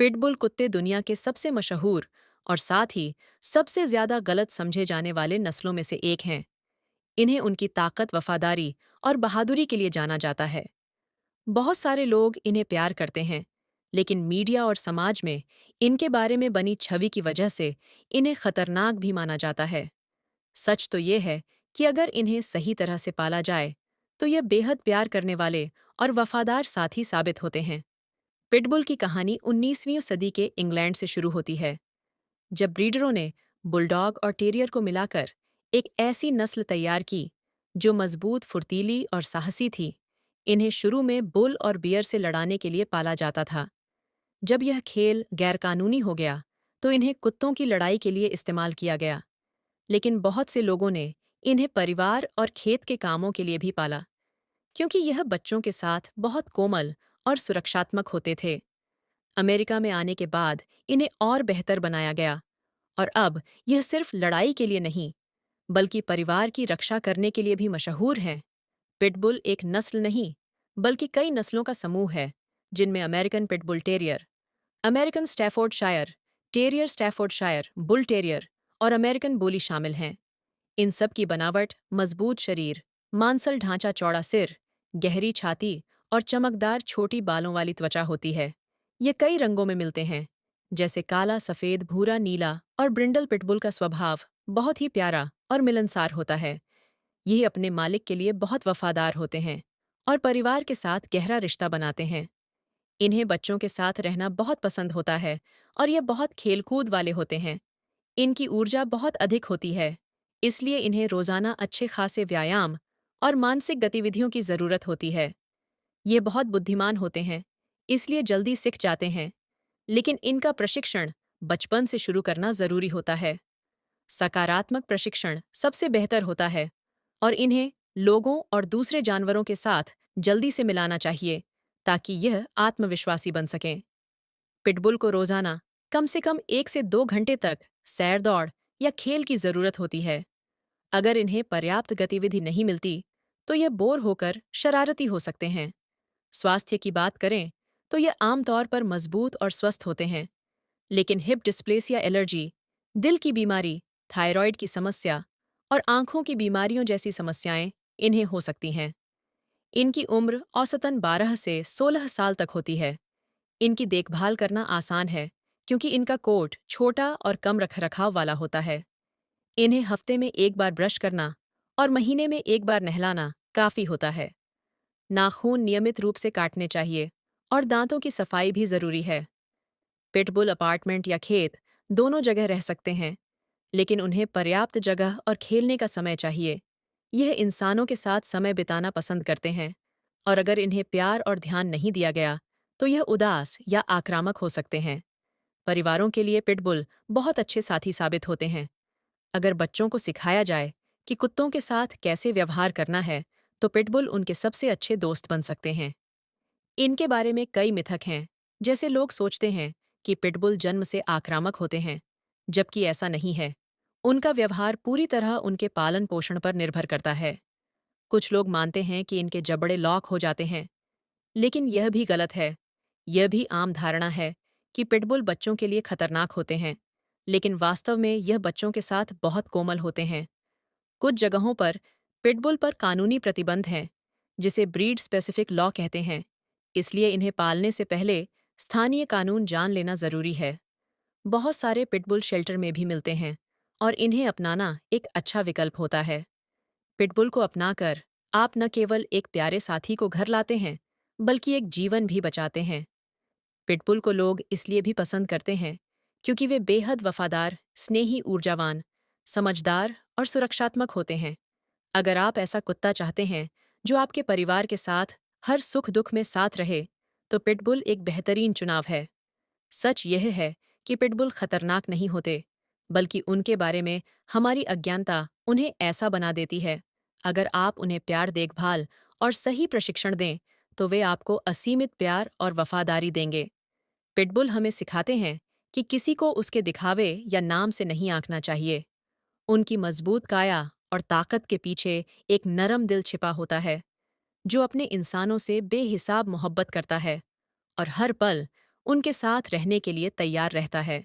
Pitbull कुत्ते दुनिया के सबसे मशहूर और साथ ही सबसे ज्यादा गलत समझे जाने वाले नस्लों में से एक हैं। इन्हें उनकी ताकत, वफादारी और बहादुरी के लिए जाना जाता है। बहुत सारे लोग इन्हें प्यार करते हैं, लेकिन मीडिया और समाज में इनके बारे में बनी छवि की वजह से इन्हें खतरनाक भी माना जाता है। सच तो ये है कि अगर इन्हें सही तरह से पाला जाए, तो ये बेहद प्यार करने वाले और वफादार साथी साबित होते हैं। पिटबुल की कहानी 19वीं सदी के इंग्लैंड से शुरू होती है, जब ब्रीडरों ने बुलडॉग और टेरियर को मिलाकर एक ऐसी नस्ल तैयार की जो मजबूत, फुर्तीली और साहसी थी। इन्हें शुरू में बुल और बियर से लड़ाने के लिए पाला जाता था। जब यह खेल गैरकानूनी हो गया, तो इन्हें कुत्तों की लड़ाई के लिए इस्तेमाल किया गया। लेकिन बहुत से लोगों ने इन्हें परिवार और खेत के कामों के लिए भी पाला, क्योंकि यह बच्चों के साथ बहुत कोमल और सुरक्षात्मक होते थे। अमेरिका में आने के बाद इन्हें और बेहतर बनाया गया, और अब यह सिर्फ लड़ाई के लिए नहीं, बल्कि परिवार की रक्षा करने के लिए भी मशहूर हैं। पिटबुल एक नस्ल नहीं, बल्कि कई नस्लों का समूह है, जिनमें American pitbull terrier, American Staffordshire terrier, Staffordshire bull terrier और अमेरिकन बुली शामिल हैं। इन सब की बनावट, मजबूत शरीर, मांसल ढांचा, चौड़ा सिर, गहरी छाती और चमकदार छोटी बालों वाली त्वचा होती है। ये कई रंगों में मिलते हैं, जैसे काला, सफेद, भूरा, नीला, और ब्रिंडल पिटबुल का स्वभाव बहुत ही प्यारा और मिलनसार होता है। ये अपने मालिक के लिए बहुत वफादार होते हैं और परिवार के साथ गहरा रिश्ता बनाते हैं। इन्हें बच्चों के साथ रहना बहुत पसंद होता है और ये बहुत खेलकूद वाले होते हैं। इनकी ऊर्जा बहुत अधिक होती है, इसलिए इन्हें रोजाना अच्छे खासे व्यायाम और मानसिक गतिविधियों की जरूरत होती है। ये बहुत बुद्धिमान होते हैं, इसलिए जल्दी सीख जाते हैं, लेकिन इनका प्रशिक्षण बचपन से शुरू करना जरूरी होता है। सकारात्मक प्रशिक्षण सबसे बेहतर होता है, और इन्हें लोगों और दूसरे जानवरों के साथ जल्दी से मिलाना चाहिए, ताकि यह आत्मविश्वासी बन सकें। पिटबुल को रोजाना कम से कम 1 से 2 घंटे तक सैर, दौड़ या खेल की जरूरत होती है। अगर इन्हें पर्याप्त गतिविधि नहीं मिलती, तो यह बोर होकर शरारती हो सकते हैं। स्वास्थ्य की बात करें, तो ये आमतौर पर मजबूत और स्वस्थ होते हैं, लेकिन हिप डिस्प्लेसिया, एलर्जी, दिल की बीमारी, थायराइड की समस्या और आंखों की बीमारियों जैसी समस्याएं इन्हें हो सकती हैं। इनकी उम्र औसतन 12 से 16 साल तक होती है। इनकी देखभाल करना आसान है, क्योंकि इनका कोट छोटा और कम रखरखाव वाला होता है। इन्हें हफ्ते में एक बार ब्रश करना और महीने में एक बार नहलाना काफी होता है। नाखून नियमित रूप से काटने चाहिए, और दांतों की सफाई भी जरूरी है। पिटबुल अपार्टमेंट या खेत दोनों जगह रह सकते हैं, लेकिन उन्हें पर्याप्त जगह और खेलने का समय चाहिए। यह इंसानों के साथ समय बिताना पसंद करते हैं, और अगर इन्हें प्यार और ध्यान नहीं दिया गया, तो यह उदास या आक्रामक हो सकते हैं। परिवारों के लिए पिटबुल बहुत अच्छे साथी साबित होते हैं। अगर बच्चों को सिखाया जाए कि कुत्तों के साथ कैसे व्यवहार करना है, तो पिटबुल उनके सबसे अच्छे दोस्त बन सकते हैं। इनके बारे में कई मिथक हैं, जैसे लोग सोचते हैं कि पिटबुल जन्म से आक्रामक होते हैं, जबकि ऐसा नहीं है। उनका व्यवहार पूरी तरह उनके पालन पोषण पर निर्भर करता है। कुछ लोग मानते हैं कि इनके जबड़े लॉक हो जाते हैं, लेकिन यह भी गलत है। यह भी आम धारणा है कि पिटबुल बच्चों के लिए खतरनाक होते हैं, लेकिन वास्तव में यह बच्चों के साथ बहुत कोमल होते हैं। कुछ जगहों पर पिटबुल पर कानूनी प्रतिबंध हैं, जिसे ब्रीड स्पेसिफिक लॉ कहते हैं, इसलिए इन्हें पालने से पहले स्थानीय कानून जान लेना जरूरी है। बहुत सारे पिटबुल शेल्टर में भी मिलते हैं, और इन्हें अपनाना एक अच्छा विकल्प होता है। पिटबुल को अपनाकर आप न केवल एक प्यारे साथी को घर लाते हैं, बल्कि एक जीवन भी बचाते हैं। पिटबुल को लोग इसलिए भी पसंद करते हैं, क्योंकि वे बेहद वफादार, स्नेही, ऊर्जावान, समझदार और सुरक्षात्मक होते हैं। अगर आप ऐसा कुत्ता चाहते हैं जो आपके परिवार के साथ हर सुख दुख में साथ रहे, तो पिटबुल एक बेहतरीन चुनाव है। सच यह है कि पिटबुल खतरनाक नहीं होते, बल्कि उनके बारे में हमारी अज्ञानता उन्हें ऐसा बना देती है। अगर आप उन्हें प्यार, देखभाल और सही प्रशिक्षण दें, तो वे आपको असीमित प्यार और वफादारी देंगे। पिटबुल हमें सिखाते हैं कि किसी को उसके दिखावे या नाम से नहीं आंकना चाहिए। उनकी मजबूत काया और ताकत के पीछे एक नरम दिल छिपा होता है, जो अपने इंसानों से बेहिसाब मोहब्बत करता है और हर पल उनके साथ रहने के लिए तैयार रहता है।